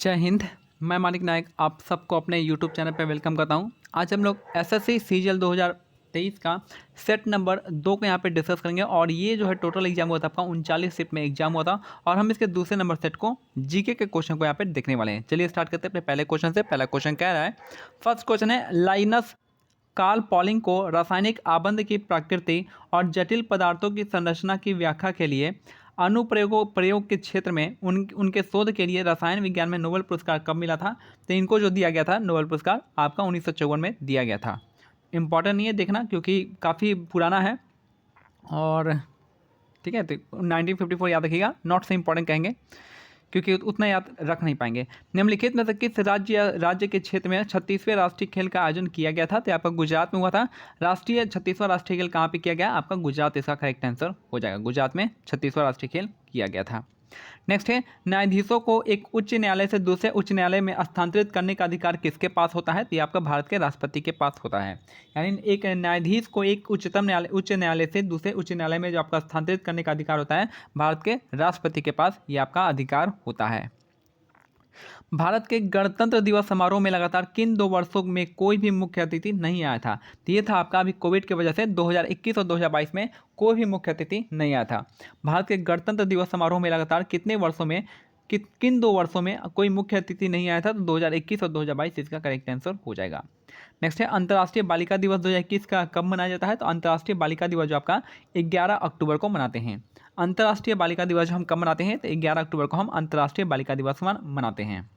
जय हिंद। मैं मानिक नायक आप सबको अपने यूट्यूब चैनल पर वेलकम करता हूं। आज हम लोग एसएससी सीजीएल 2023 का सेट नंबर 2 को यहां पे डिस्कस करेंगे और ये जो है टोटल एग्जाम हुआ था आपका 39 शिफ्ट में एग्जाम हुआ था और हम इसके दूसरे नंबर सेट को जीके के क्वेश्चन को यहाँ पे देखने वाले हैं। चलिए स्टार्ट करते हैं अपने पहले क्वेश्चन से। पहला क्वेश्चन कह रहा है, फर्स्ट क्वेश्चन है, लाइनस कार्ल पॉलिंग को रासायनिक आबंध की प्रकृति और जटिल पदार्थों की संरचना की व्याख्या के लिए प्रयोग के क्षेत्र में उनके शोध के लिए रसायन विज्ञान में नोबेल पुरस्कार कब मिला था? तो इनको जो दिया गया था नोबेल पुरस्कार आपका 1954 में दिया गया था। इम्पॉर्टेंट नहीं है देखना क्योंकि काफ़ी पुराना है और ठीक है, तो 1954 याद रखिएगा, नॉट से इम्पॉर्टेंट कहेंगे क्योंकि उतना याद रख नहीं पाएंगे। निम्नलिखित में से किस राज्य के क्षेत्र में 36वें राष्ट्रीय खेल का आयोजन किया गया था? तो आपका गुजरात में हुआ था। 36वां राष्ट्रीय खेल कहाँ पे किया गया? आपका गुजरात इसका करेक्ट आंसर हो जाएगा। गुजरात में 36वां राष्ट्रीय खेल किया गया था। नेक्स्ट है, न्यायाधीशों को एक उच्च न्यायालय से दूसरे उच्च न्यायालय में स्थानांतरित करने का अधिकार किसके पास होता है? तो ये आपका भारत के राष्ट्रपति के पास होता है। यानी एक न्यायाधीश को एक उच्च न्यायालय से दूसरे उच्च न्यायालय में जो आपका स्थानांतरित करने का अधिकार होता है भारत के राष्ट्रपति के पास ये आपका अधिकार होता है। भारत के गणतंत्र दिवस समारोह में लगातार किन 2 वर्षों में कोई भी मुख्य अतिथि नहीं आया था? तो ये था आपका अभी कोविड की वजह से 2021 और 2022 में कोई भी मुख्य अतिथि नहीं आया था। भारत के गणतंत्र दिवस समारोह में लगातार कितने वर्षों में किन 2 वर्षों में कोई मुख्य अतिथि नहीं आया था? तो 2021 और 2022 इसका करेक्ट आंसर हो जाएगा। नेक्स्ट है, अंतर्राष्ट्रीय बालिका दिवस 2021 का कब मनाया जाता है? तो अंतर्राष्ट्रीय बालिका दिवस जो आपका 11 अक्टूबर को मनाते हैं। अंतर्राष्ट्रीय बालिका दिवस हम कब मनाते हैं? तो 11 अक्टूबर को हम अंतर्राष्ट्रीय बालिका दिवस मनाते हैं।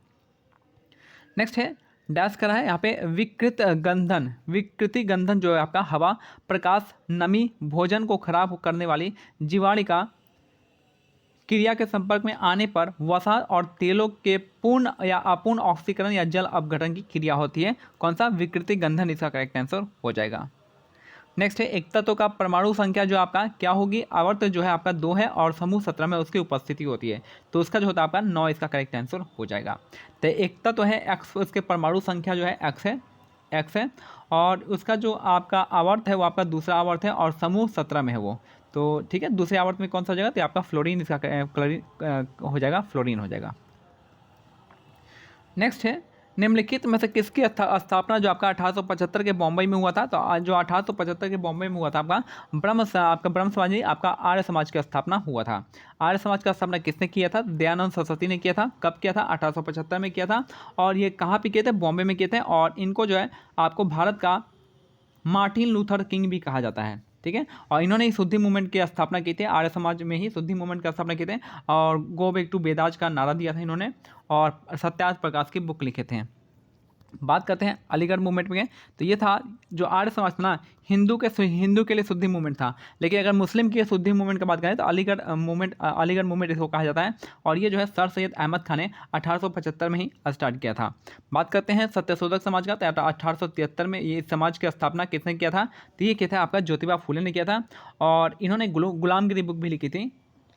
नेक्स्ट है, डैश करा है यहाँ पे, विकृति गंधन जो है आपका हवा, प्रकाश, नमी, भोजन को खराब करने वाली जीवाणु क्रिया के संपर्क में आने पर वसा और तेलों के पूर्ण या अपूर्ण ऑक्सीकरण या जल अपघटन की क्रिया होती है। कौन सा? विकृति गंधन इसका करेक्ट आंसर हो जाएगा। नेक्स्ट है, एक तत्व का परमाणु संख्या जो आपका क्या होगी? आवर्त जो है आपका 2 है और समूह 17 में उसकी उपस्थिति होती है, तो उसका जो होता है आपका 9 इसका करेक्ट आंसर हो जाएगा। तो एक तत्व है एक्स, उसके परमाणु संख्या जो है एक्स है और उसका जो आपका आवर्त है वो आपका दूसरा आवर्त है और समूह 17 में है वो, तो ठीक है। दूसरे आवर्त में कौन सा हो जाएगा? तो आपका फ्लोरीन इसका हो जाएगा, फ्लोरीन हो जाएगा। नेक्स्ट है, निम्नलिखित में से किसकी स्थापना जो आपका 1875 के बॉम्बे में हुआ था? तो जो 1875 के बॉम्बे में हुआ था आपका ब्रह्म समाज नहीं, आपका आर्य समाज की स्थापना हुआ था। आर्य समाज का स्थापना किसने किया था? दयानंद सरस्वती ने किया था। कब किया था? 1875 में किया था। और ये कहाँ पे किए थे? बॉम्बे में किए थे। और इनको जो है आपको भारत का मार्टिन लूथर किंग भी कहा जाता है, ठीक है। और इन्होंने ही शुद्धि मूवमेंट की स्थापना की थी, आर्य समाज में ही शुद्धि मूवमेंट की स्थापना की थे और गो बैक टू वेदास का नारा दिया था इन्होंने और सत्याग्रह प्रकाश की बुक लिखे थे। बात करते हैं अलीगढ़ मूवमेंट में, तो ये था जो आर्य समाज था ना, हिंदू के लिए शुद्धि मूवमेंट था। लेकिन अगर मुस्लिम की शुद्धि मूवमेंट की बात करें तो अलीगढ़ मूवमेंट इसको कहा जाता है और ये जो है सर सैयद अहमद खान ने 1875 में ही स्टार्ट किया था। बात करते हैं सत्यशोधक समाज का, तो 1873 में ये समाज की स्थापना किसने किया था? तो ये किया था आपका ज्योतिबा फूले ने किया था और इन्होंने गुलामगिरी बुक भी लिखी थी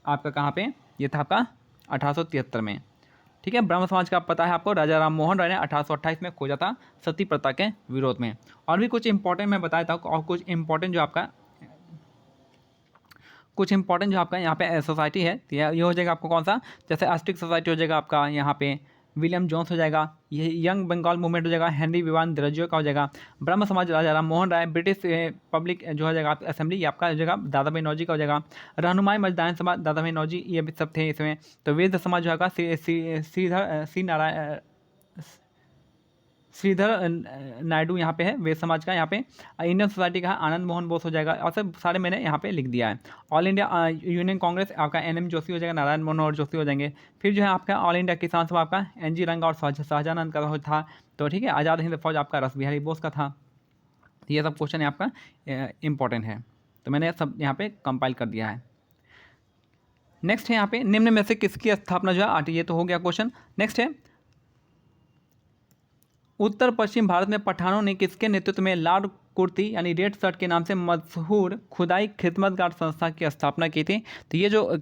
आपका, कहाँ पे? ये था आपका 1873 में, ठीक है। ब्रह्म समाज का पता है आपको, राजा राम मोहन राय ने 1828 में खोजा था सती प्रथा के विरोध में। और भी कुछ इंपॉर्टेंट मैं बताया था और कुछ इंपॉर्टेंट जो आपका यहाँ पे सोसाइटी है, तो ये हो जाएगा आपको कौन सा? जैसे एस्टिक सोसाइटी हो जाएगा आपका, यहाँ पे विलियम जोन्स हो जाएगा, ये यंग बंगाल मूवमेंट हो जाएगा, हेनरी विवान दरजियो का हो जाएगा, ब्रह्म समाज राजा राम मोहन राय, ब्रिटिश पब्लिक जो हो जाएगा असेंबली ये आपका हो जाएगा दादा भाई नौजी का हो जाएगा, रहनुमाई मजदान समाज दादा भाई नौजी ये भी सब थे इसमें। तो वेद समाज जो है श्रीधर नायडू यहाँ पे है वेद समाज का। यहाँ पे इंडियन सोसाइटी का आनंद मोहन बोस हो जाएगा और सब सारे मैंने यहाँ पे लिख दिया है। ऑल इंडिया यूनियन कांग्रेस आपका NM जोशी हो जाएगा, नारायण मनोहर जोशी हो जाएंगे। फिर जो है आपका ऑल इंडिया किसान सभा आपका NG रंगा और शाहजहानंद का था, तो ठीक है। आज़ाद हिंद फौज आपका रस बिहारी बोस का था। ये सब क्वेश्चन आपका इंपॉर्टेंट है, तो मैंने सब यहाँ पे कंपाइल कर दिया है। नेक्स्ट है यहाँ पे, निम्न में से किसकी स्थापना जो है, ये तो हो गया क्वेश्चन। नेक्स्ट है, उत्तर पश्चिम भारत में पठानों ने किसके नेतृत्व में लाल कुर्ती यानी रेड शर्ट के नाम से मशहूर खुदाई खिदमतगार संस्था की स्थापना की थी? तो ये जो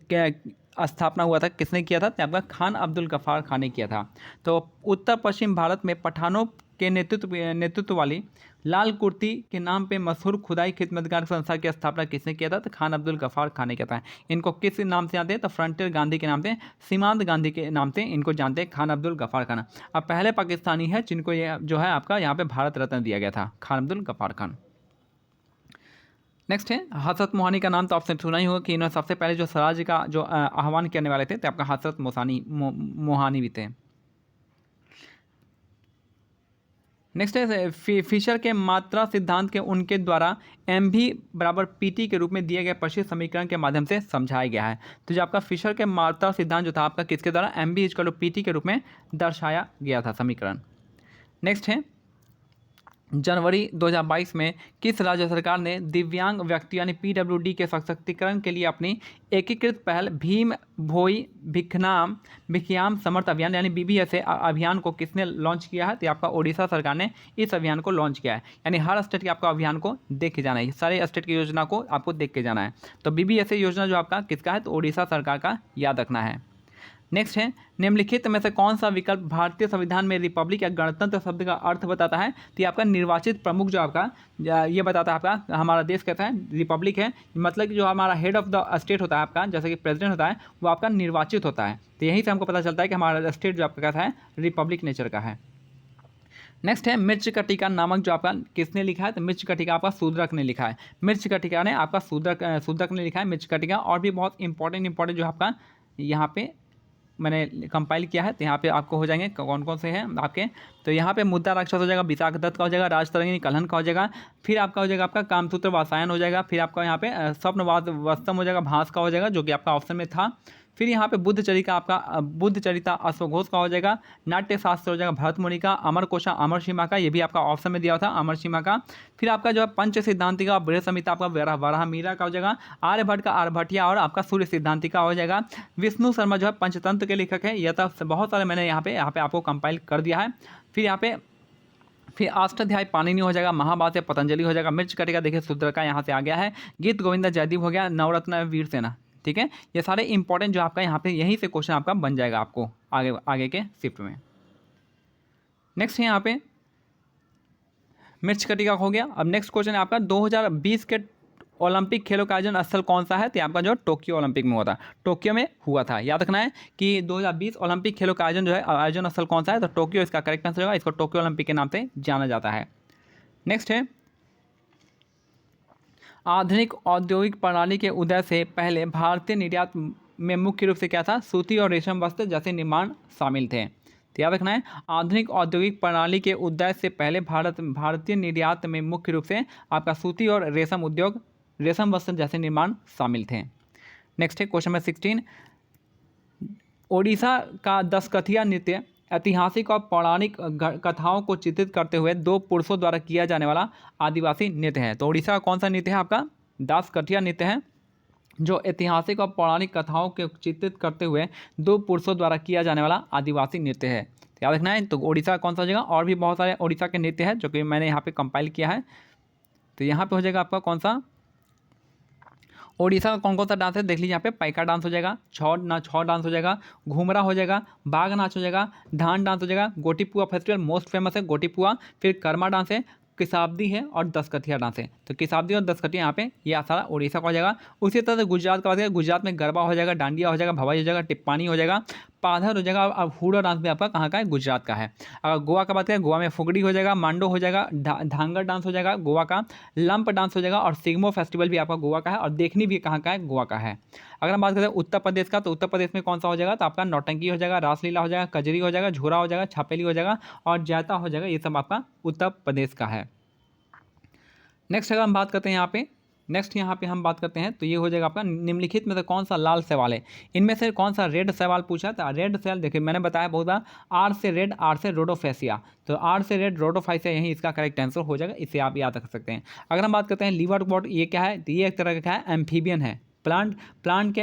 स्थापना हुआ था किसने किया था? तो आपका खान अब्दुल गफ्फार खान ने किया था। तो उत्तर पश्चिम भारत में पठानों के नेतृत्व वाली लाल कुर्ती के नाम पे मशहूर खुदाई खिदमतगार संस्था की स्थापना किसने किया था? तो खान अब्दुल गफ्फार खान ने किया था। इनको किस नाम से जानते हैं? तो फ्रंटियर गांधी के नाम से, सीमांत गांधी के नाम से इनको जानते हैं, खान अब्दुल गफ्फार खान। अब पहले पाकिस्तानी है जिनको ये जो है आपका यहाँ पे भारत रत्न दिया गया था, खान अब्दुल गफ्फार खान। नेक्स्ट है हजरत मोहानी का नाम तो आपने सुना ही होगा कि इन्होंने सबसे पहले जो स्वराज का जो आह्वान करने वाले थे तो आपका हजरत मोहानी भी थे। नेक्स्ट है फिशर के मात्रा सिद्धांत के उनके द्वारा एम भी बराबर पीटी के रूप में दिए गए परिचित समीकरण के माध्यम से समझाया गया है। तो जो आपका फिशर के मात्रा सिद्धांत जो था आपका किसके द्वारा? M B equal to PT के रूप में दर्शाया गया था समीकरण। नेक्स्ट है जनवरी 2022 में किस राज्य सरकार ने दिव्यांग व्यक्ति यानी पीडब्ल्यूडी के सशक्तिकरण के लिए अपनी एकीकृत पहल भीम भोई भिखयाम समर्थ अभियान यानी बीबीएसए अभियान को किसने लॉन्च किया है? तो आपका ओडिशा सरकार ने इस अभियान को लॉन्च किया है। यानी हर स्टेट के आपका अभियान को देख के जाना है, सारे स्टेट की योजना को आपको देख के जाना है। तो बीबीएसए योजना जो आपका किसका है? तो ओडिशा सरकार का याद रखना है। नेक्स्ट है निम्नलिखित में से कौन सा विकल्प भारतीय संविधान में रिपब्लिक या गणतंत्र शब्द का अर्थ बताता है? तो ये आपका निर्वाचित प्रमुख जो आपका ये बताता है आपका हमारा देश कैसा है? रिपब्लिक है, मतलब कि जो हमारा हेड ऑफ द स्टेट होता है आपका, जैसे कि प्रेसिडेंट होता है, वो आपका निर्वाचित होता है। तो यहीं से हमको पता चलता है कि हमारा स्टेट जो आपका कैसा है? रिपब्लिक नेचर का है। नेक्स्ट है मिर्च का टीका नामक जो आपका किसने लिखा है? तो मिर्च का टीका आपका शूद्रक ने लिखा है। मिर्च का टीका ने आपका शूद्रक ने लिखा है मिर्च का टीका। और भी बहुत इंपॉर्टेंट जो आपका यहाँ पे मैंने कंपाइल किया है, तो यहाँ पे आपको हो जाएंगे कौन कौन से हैं आपके। तो यहाँ पे मुद्दा राक्षस हो जाएगा, विशाख दत्त का हो जाएगा, राजतरंगिणी कलहन का हो जाएगा, फिर आपका हो जाएगा आपका कामसूत्र वासायन हो जाएगा, फिर आपका यहाँ पे स्वप्नवाद वस्तम हो जाएगा, भास का हो जाएगा जो कि आपका ऑप्शन में था। फिर यहाँ पे बुद्ध चरिका आपका बुद्ध चरिता अश्वघोष का हो जाएगा, नाट्य शास्त्र हो जाएगा भरत मुनि का, अमर कोशा अमर सीमा का, ये भी आपका ऑप्शन में दिया था अमर सीमा का। फिर आपका जो है पंच सिद्धांति का बृहद संहिता आपका वराह मीरा का हो जाएगा, आर्यभट्ट का आर्यभट्टिया और आपका सूर्य सिद्धांति का हो जाएगा। विष्णु शर्मा जो है पंचतंत्र के लेखक है। यह तो बहुत सारे मैंने यहाँ पे आपको कंपाइल कर दिया है। फिर यहाँ पे अष्टाध्यायी पाणिनि हो जाएगा, महाभाष्य पतंजलि हो जाएगा, मिर्च कटेगा देखिए शूद्र का यहाँ से आ गया है, गीत गोविंदा जयदीप हो गया, नवरत्न वीर सेना। ठीक है, ये सारे इंपॉर्टेंट जो आपका यहाँ पे यहीं से क्वेश्चन आपका बन जाएगा आपको आगे के शिफ्ट में। नेक्स्ट है यहाँ पे मिर्च कटिका हो गया। अब नेक्स्ट क्वेश्चन है आपका 2020 के ओलंपिक खेलों का आयोजन स्थल कौन सा है? तो आपका जो टोक्यो ओलंपिक में हुआ था, टोक्यो में हुआ था। याद रखना है कि 2020 ओलंपिक खेलों का आयोजन जो है आयोजन स्थल कौन सा है? तो टोक्यो इसका करेक्ट आंसर होगा। इसको टोक्यो ओलंपिक के नाम से जाना जाता है। नेक्स्ट है आधुनिक औद्योगिक प्रणाली के उदय से पहले भारतीय निर्यात में मुख्य रूप से क्या था? सूती और रेशम वस्त्र जैसे निर्माण शामिल थे। तो याद रखना है आधुनिक औद्योगिक प्रणाली के उदय से पहले भारतीय निर्यात में मुख्य रूप से आपका सूती और रेशम उद्योग, रेशम वस्त्र जैसे निर्माण शामिल थे। नेक्स्ट है क्वेश्चन नंबर 16, ओडिशा का दशकथिया नृत्य ऐतिहासिक और पौराणिक कथाओं को चित्रित करते हुए दो पुरुषों द्वारा किया जाने वाला आदिवासी नृत्य है। तो ओडिशा का कौन सा नृत्य है? आपका दशकथिया नृत्य है, जो ऐतिहासिक और पौराणिक कथाओं को चित्रित करते हुए दो पुरुषों द्वारा किया जाने वाला आदिवासी नृत्य है। तो याद रखना है। तो ओडिशा कौन सा हो जाएगा? और भी बहुत सारे ओडिशा के नृत्य है जो कि मैंने यहाँ पे कंपाइल किया है। तो यहाँ पे हो जाएगा आपका कौन सा ओडिशा का कौन कौन सा डांस है देख लीजिए। यहाँ पे पाइका डांस हो जाएगा, छौ डांस हो जाएगा, घूमरा हो जाएगा, बाघ नाच हो जाएगा, धान डांस हो जाएगा, गोटीपुआ फेस्टिवल मोस्ट फेमस है गोटीपुआ, फिर कर्मा डांस है, किसाबदी है और दशकथिया डांस है। तो किसाबदी और दशकथिया यहाँ पे ये सारा उड़ीसा का हो जाएगा। उसी तरह से गुजरात का हो जाएगा, गुजरात में गरबा हो जाएगा, डांडिया हो जाएगा, भवाई हो जाएगा, टिप्पानी हो जाएगा, पाधर हो जाएगा। अब हुडा डांस भी आपका कहाँ का है? गुजरात का है। अगर गोवा का बात करें, गोवा में फुगड़ी हो जाएगा, मांडो हो जाएगा, धांगर डांस हो जाएगा गोवा का, लंप डांस हो जाएगा और सिग्मो फेस्टिवल भी आपका गोवा का है और देखनी भी कहाँ का है? गोवा का है। अगर हम बात करें उत्तर प्रदेश का, तो उत्तर प्रदेश में कौन सा हो जाएगा? तो आपका नौटंकी हो जाएगा, रासलीला हो जाएगा, कजरी हो जाएगा, झूरा हो जाएगा, छापेली हो जाएगा और जैता हो जाएगा। ये सब आपका उत्तर प्रदेश का है। नेक्स्ट अगर हम बात करते हैं यहाँ पे हम बात करते हैं तो ये हो जाएगा आपका निम्नलिखित में से कौन सा लाल सवाल है? इनमें से कौन सा रेड सवाल पूछा था? रेड सवाल देखिए मैंने बताया बहुत बार, आर से रेड, आर से रोडोफेसिया, तो आर से रेड रोडोफेसिया यही इसका करेक्ट आंसर हो जाएगा। इसे आप याद रख सकते हैं। अगर हम बात करते हैं लिवर वॉट, ये क्या है? तो ये एक तरह का है एम्फीबियन है, प्लांट के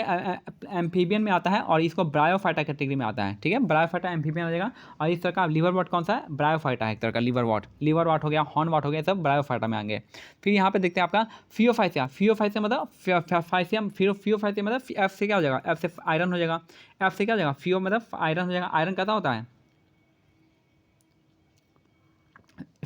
एम्फीबियन में आता है और इसको ब्रायोफाइटा कैटेगरी में आता है। ठीक है, ब्रायोफाइटा एम्फीबियन हो जाएगा। और इस तरह का लिवर वॉट कौन सा है? ब्रायोफाइटा है एक तरह का लिवर वॉट हो गया, हॉर्न वॉट हो गया, सब ब्रायोफाइटा में आएंगे। फिर यहाँ पे देखते हैं आपका फियोफाइसिया मतलब फियोफाइसिया मतलब एफ से क्या हो जाएगा? एफ से आयरन हो जाएगा, एफ से क्या हो जाएगा? फियो मतलब आयरन हो जाएगा। आयरन कैसा होता है?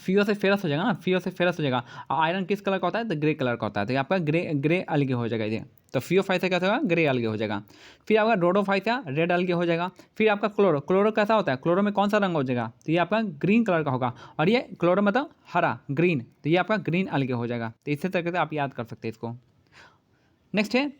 फीओ से फेरस हो जाएगा ना, फीओ से फेरस हो जाएगा। आयरन किस कलर का होता है? तो ग्रे कलर का होता है, तो आपका ग्रे अलगे हो जाएगा ये। तो फीओफाइट से क्या होगा? ग्रे अलगे हो जाएगा। फिर आपका डोडोफाइट से रेड अलगे हो जाएगा। फिर आपका क्लोरो कैसा होता है? क्लोरो में कौन सा रंग हो जाएगा? तो ये आपका ग्रीन कलर का होगा, और ये क्लोरो मतलब हरा, ग्रीन, तो ये आपका ग्रीन अलगे हो जाएगा। तो इसी तरीके से आप याद कर सकते हैं इसको। नेक्स्ट है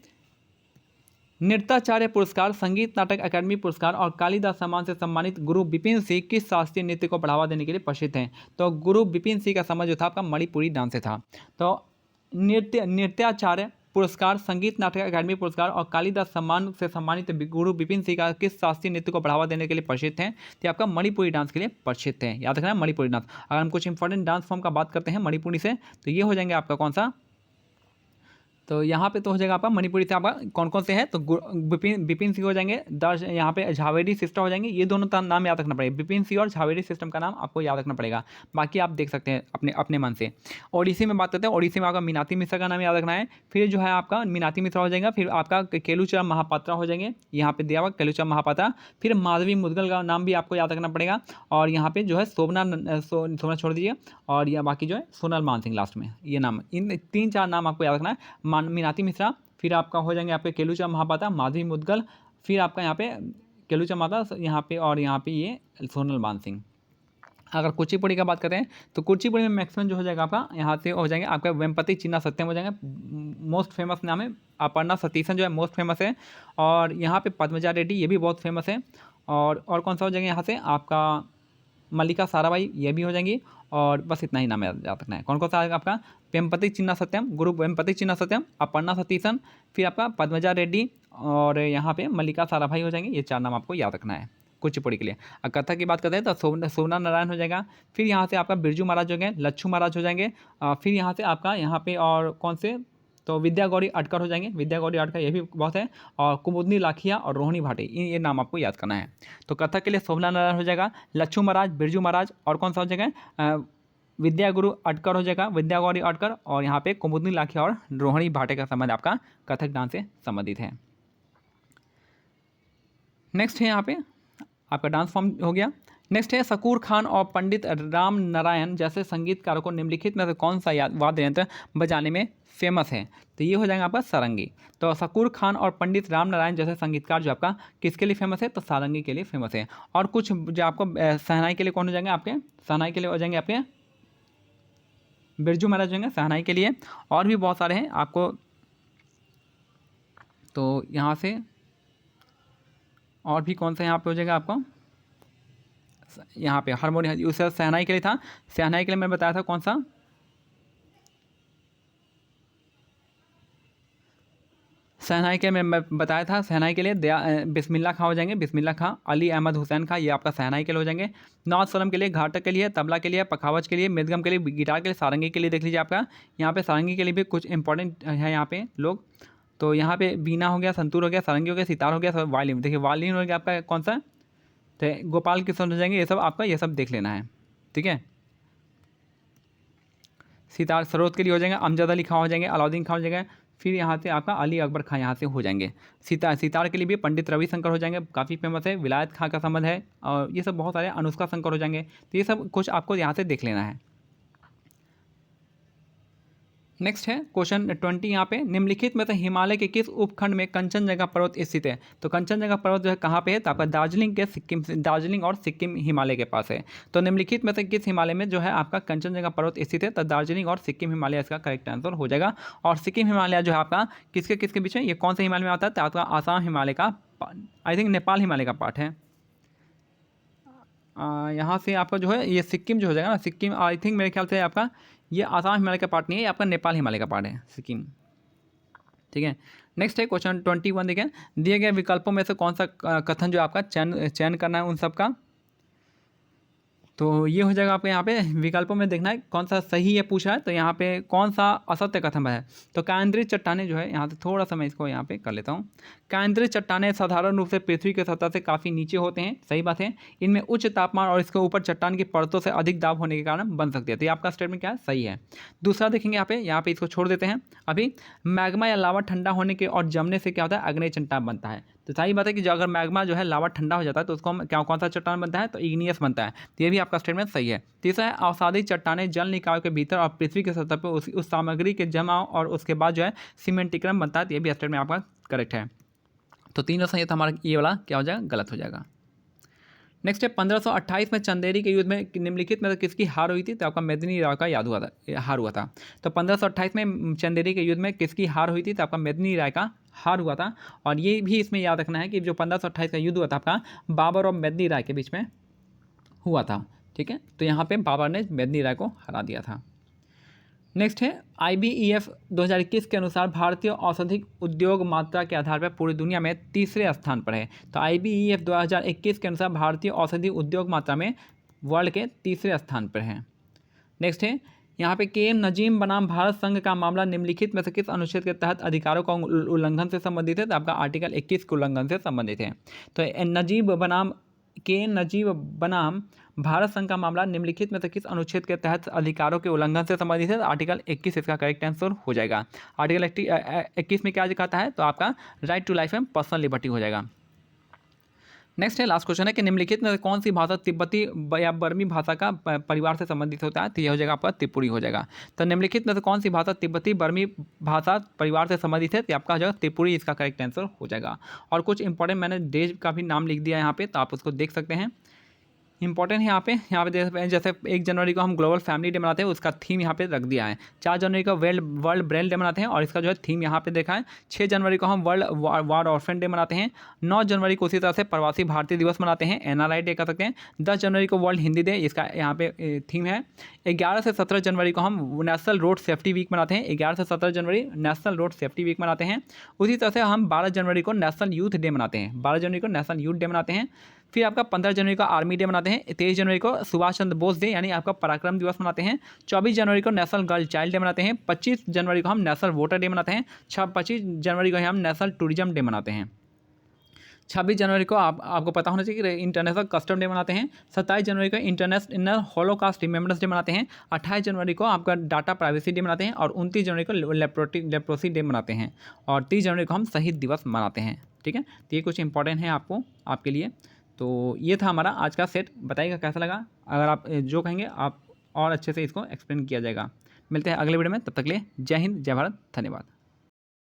नृत्याचार्य पुरस्कार, संगीत नाटक अकादमी पुरस्कार और कालिदास सम्मान से सम्मानित गुरु विपिन सिंह किस शास्त्रीय नृत्य को बढ़ावा देने के लिए प्रसिद्ध हैं? तो गुरु विपिन सिंह का सम्मान जो था आपका मणिपुरी डांस से था। तो नृत्याचार्य पुरस्कार, संगीत नाटक अकादमी पुरस्कार और कालिदास सम्मान से सम्मानित गुरु विपिन सिंह का किस शास्त्रीय नृत्य को बढ़ावा देने के लिए प्रसिद्ध हैं? तो आपका मणिपुरी डांस के लिए प्रसिद्ध है। याद रखना है मणिपुरी डांस। अगर हम कुछ इंपॉर्टेंट डांस फॉर्म का बात करते हैं मणिपुरी से, तो ये हो जाएंगे आपका कौन सा? तो यहाँ पे तो हो जाएगा आपका मणिपुरी से आपका कौन कौन से हैं? तो विपिन सिंह हो जाएंगे, दर्श यहाँ पे झावेरी सिस्टम हो जाएंगे। ये दोनों नाम याद रखना पड़ेगा, विपिन सिंह और झावेरी सिस्टम का नाम आपको याद रखना पड़ेगा। बाकी आप देख सकते हैं अपने अपने मन से। ओडिसी में बात करते हैं, ओडिसी में आपका मीनाती मिश्रा का नाम याद रखना है। फिर जो है आपका मीनाती मिश्रा हो जाएगा। फिर आपका केलुचरण महापात्रा हो जाएंगे, यहाँ पे दिया हुआ केलुचरण महापात्रा। फिर माधवी मुदगल का नाम भी आपको याद रखना पड़ेगा। और यहाँ पे जो है सोमनाथ छोड़ दीजिए, और यह बाकी जो है सोनल मान सिंह लास्ट में, ये नाम, इन 3-4 नाम आपको याद रखना है। मीनाती मिश्रा, फिर आपका हो जाएंगे आपके केलुचरण महापात्रा, माधवी मुदगल, फिर आपका यहाँ पे केलुचरण महापात्रा यहाँ पे, और यहाँ पे ये सोनल मान सिंह। अगर कुचिपुड़ी का बात करते हैं तो कुचिपुड़ी में मैक्सिमम जो हो जाएगा आपका यहाँ से हो जाएंगे आपका वेम्पति चिन्ना सत्यम हो जाएंगे, मोस्ट फेमस नाम है। अपर्णा सतीशन जो है मोस्ट फेमस है, और यहाँ पे पद्मजा रेड्डी ये भी बहुत फेमस है। और कौन सा हो जाएंगे यहाँ से आपका मल्लिका साराभाई, ये भी हो जाएंगी। और बस इतना ही नाम याद रखना है। कौन कौन सा आएगा आपका? वेम्पति चिन्ना सत्यम, गुरु वेम्पति चिन्ना सत्यम, अपर्णा सतीशन, फिर आपका पद्मजा रेड्डी, और यहाँ पे मल्लिका साराभाई हो जाएंगे। ये 4 नाम आपको याद रखना है कुचिपुड़ी के लिए। कथक की बात करते हैं तो सोमनाथ नारायण हो जाएगा। फिर यहाँ से आपका बिरजू महाराज हो गए, लच्छू महाराज हो जाएंगे। फिर यहाँ से आपका यहाँ पे और कौन से? तो विद्या गौरी अटकर हो जाएंगे, विद्या गौरी अटकर ये भी बहुत है। और कुमुदनी लाखिया और रोहिणी भाटी, ये नाम आपको याद करना है। तो कथक के लिए सोमनाथ नारायण हो जाएगा, लच्छू महाराज, बिरजू महाराज, और कौन सा हो जाएगा? विद्या गुरु अटकर हो जाएगा, विद्या गौरी अटकर, और यहाँ पे कुमुदनी लाखिया और रोहिणी भाटे का संबंध आपका कथक डांस से संबंधित है। नेक्स्ट है यहाँ पे आपका डांस फॉर्म हो गया। नेक्स्ट है शकूर खान और पंडित राम नारायण जैसे संगीतकारों को निम्नलिखित में से कौन सा वाद्य यंत्र बजाने में फेमस है? तो ये हो जाएगा आपका सारंगी। तो शकूर खान और पंडित राम नारायण जैसे संगीतकार जो आपका किसके लिए फेमस है? तो सारंगी के लिए फेमस है। और कुछ जो आपको शहनाई के लिए कौन हो जाएंगे आपके? शहनाई के लिए हो जाएंगे आपके बिरजू महाराज होंगे शहनाई के लिए। और भी बहुत सारे हैं आपको, तो यहाँ से और भी कौन सा यहाँ पे हो जाएगा आपको? यहाँ पे हारमोनियम, उसे शहनाई के लिए था, शहनाई के लिए मैंने बताया था कौन सा? शहनाई के मैं बताया था, शहनाई के लिए बिस्मिल्लाह खां हो जाएंगे, बिस्मिल्लाह खां, अली अहमद हुसैन खां, ये आपका शहनाई के लिए हो जाएंगे। नौत सलम के लिए, घाटक के लिए, तबला के लिए, पखावज के लिए, मृदगम के लिए, गिटार के लिए, सारंगी के लिए देख लीजिए आपका यहाँ पे सारंगी के लिए भी कुछ इंपॉर्टेंट है यहाँ पे लोग। तो यहाँ पे बीना हो गया, संतूर हो गया, सारंगी हो गया, सितार हो गया, वायलिन। देखिए वायलिन हो गया आपका कौन सा? तो गोपाल कृष्ण हो जाएंगे। ये सब आपका ये सब देख लेना है, ठीक है। सितार सरोद के लिए हो जाएंगे अमजद अली खां हो जाएंगे, अलाउद्दीन खां हो जाएंगे। फिर यहाँ से आपका अली अकबर खां यहाँ से हो जाएंगे। सितार के लिए भी पंडित रविशंकर हो जाएंगे, काफ़ी फेमस है, विलायत खां का संबंध है। और ये सब बहुत सारे, अनुष्का शंकर हो जाएंगे। तो ये सब कुछ आपको यहाँ से देख लेना है। नेक्स्ट है क्वेश्चन 20 यहाँ पे, निम्नलिखित में से हिमालय के किस उपखंड में कंचनजंगा पर्वत स्थित है? तो कंचनजंगा पर्वत जो है कहाँ पे है? तो आपका दार्जिलिंग और सिक्किम हिमालय के पास है। तो निम्नलिखित में से किस हिमालय में जो है आपका कंचनजंगा पर्वत स्थित है? तो दार्जिलिंग और सिक्किम हिमालय इसका करेक्ट आंसर हो जाएगा। और सिक्किम हिमालय जो है आपका किसके किसके बीच में, ये कौन से हिमालय में आता है? तो आपका आसाम हिमालय का, आई थिंक नेपाल हिमालय का पार्ट है। यहाँ से आपका जो है ये सिक्किम जो हो जाएगा ना, सिक्किम आई थिंक मेरे ख्याल से आपका ये आसाम हिमालय का पार्ट नहीं है, ये आपका नेपाल हिमालय का पार्ट है सिक्किम, ठीक है। नेक्स्ट है क्वेश्चन 21 देखें, दिए गए विकल्पों में से कौन सा कथन जो आपका चयन करना है उन सब का? तो ये हो जाएगा आपके यहाँ पे विकल्पों में देखना है कौन सा सही है पूछा है। तो यहाँ पे कौन सा असत्य कथन है? तो कायंद्रीय चट्टानें जो है, यहाँ से थोड़ा सा मैं इसको यहाँ पे कर लेता हूँ। कायंद्रीय चट्टानें साधारण रूप से पृथ्वी के सतह से काफ़ी नीचे होते हैं, सही बात है। इनमें उच्च तापमान और इसके ऊपर चट्टान की परतों से अधिक दाब होने के कारण बन सकती है। तो ये आपका स्टेटमेंट क्या है? सही है। दूसरा देखेंगे यहाँ पे इसको छोड़ देते हैं अभी। मैग्मा या लावा ठंडा होने के और जमने से क्या होता है? अग्नि चट्टान बनता है। तो सही बात है कि जो अगर मैग्मा जो है लावा ठंडा हो जाता है तो उसको हम क्या कौन सा चट्टान बनता है, तो इग्नियस बनता है। तो ये भी आपका स्टेटमेंट सही है। तीसरा है अवसादी चट्टानें जल निकायों के भीतर और पृथ्वी की सतह पर उस सामग्री के जमाव और उसके बाद जो है सीमेंटीकरण बनता है। तो ये भी स्टेटमेंट आपका करेक्ट है। तो तीनों सही है, तो हमारा ये वाला क्या हो जाएगा, गलत हो जाएगा। नेक्स्ट है 1528 में चंदेरी के युद्ध में निम्नलिखित में से किसकी हार हुई थी, तो आपका मेदिनी राय का याद हुआ था, हार हुआ था। तो 1528 में चंदेरी के युद्ध में किसकी हार हुई थी, तो आपका मेदिनी राय का हार हुआ था। और ये भी इसमें याद रखना है कि जो 1528 का युद्ध हुआ था आपका बाबर और मेदिनी राय के बीच में हुआ था। ठीक है, तो यहाँ पे बाबर ने मेदिनी राय को हरा दिया था। नेक्स्ट है IBEF 2021 के अनुसार भारतीय औषधि उद्योग मात्रा के आधार पर पूरी दुनिया में तीसरे स्थान पर है। तो IBEF 2021 के अनुसार भारतीय औषधि उद्योग मात्रा में वर्ल्ड के तीसरे स्थान पर है। नेक्स्ट है यहाँ पे KM नजीम बनाम भारत संघ का मामला निम्नलिखित में से किस अनुच्छेद के तहत अधिकारों का उल्लंघन से संबंधित है, तो आपका आर्टिकल 21 के उल्लंघन से संबंधित है। तो नजीब बनाम भारत संघ का मामला निम्नलिखित में से किस अनुच्छेद के तहत अधिकारों के उल्लंघन से संबंधित है, तो आर्टिकल 21 इसका करेक्ट आंसर हो जाएगा। आर्टिकल 21 में क्या दिखाता है, तो आपका right to life and personal liberty हो जाएगा। नेक्स्ट है लास्ट क्वेश्चन है कि निम्नलिखित में कौन सी भाषा तिब्बती या बर्मी भाषा का परिवार से संबंधित होता है, तो यह हो जाएगा आपका त्रिपुरी हो जाएगा। तो निम्नलिखित में से कौन सी भाषा तिब्बती बर्मी भाषा परिवार से संबंधित है, तो आपका हो जाएगा त्रिपुरी, इसका करेक्ट आंसर हो जाएगा। और कुछ इंपॉर्टेंट मैंने डेज का भी नाम लिख दिया यहाँ पे, तो आप उसको देख सकते हैं। इंपॉर्टेंट है यहाँ पे जैसे 1 जनवरी को हम ग्लोबल फैमिली डे मनाते हैं, उसका थीम यहाँ पे रख दिया है। 4 जनवरी को वर्ल्ड ब्रेल डे मनाते हैं और इसका जो है थीम यहाँ पे देखा है। 6 जनवरी को हम वर्ल्ड वार ऑर्फन डे मनाते हैं। 9 जनवरी को उसी तरह से प्रवासी भारतीय दिवस मनाते हैं, NRI डे कह सकते हैं। 10 जनवरी को वर्ल्ड हिंदी डे, इसका यहाँ पे थीम है। 11 से 17 जनवरी को हम नेशनल रोड सेफ्टी वीक मनाते हैं। 11 से 17 जनवरी नेशनल रोड सेफ्टी वीक मनाते हैं। उसी तरह से हम 12 जनवरी को नेशनल यूथ डे मनाते हैं। 12 जनवरी को नेशनल यूथ डे मनाते हैं। फिर आपका 15 जनवरी को आर्मी डे मनाते हैं। 23 जनवरी को सुभाष चंद्र बोस डे यानी आपका पराक्रम दिवस मनाते हैं। 24 जनवरी को नेशनल गर्ल चाइल्ड डे मनाते हैं। 25 जनवरी को हम नेशनल वोटर डे मनाते हैं। 25 जनवरी को हम नेशनल टूरिज्म डे मनाते हैं। 26 जनवरी को आपको पता होना चाहिए कि इंटरनेशनल कस्टम डे मनाते हैं। 27 जनवरी को इंटरनेशनल हॉलोकास्ट रिमेम्बरेंस डे मनाते हैं। 28 जनवरी को आपका डाटा प्राइवेसी डे मनाते हैं और 29 जनवरी को लेप्रोसी डे मनाते हैं और 30 जनवरी को हम शहीद दिवस मनाते हैं। ठीक है, तो ये कुछ इंपॉर्टेंट है आपके लिए। तो ये था हमारा आज का सेट। बताइएगा कैसा लगा, अगर आप जो कहेंगे आप और अच्छे से इसको एक्सप्लेन किया जाएगा। मिलते हैं अगले वीडियो में, तब तक के लिए जय हिंद, जय भारत, धन्यवाद।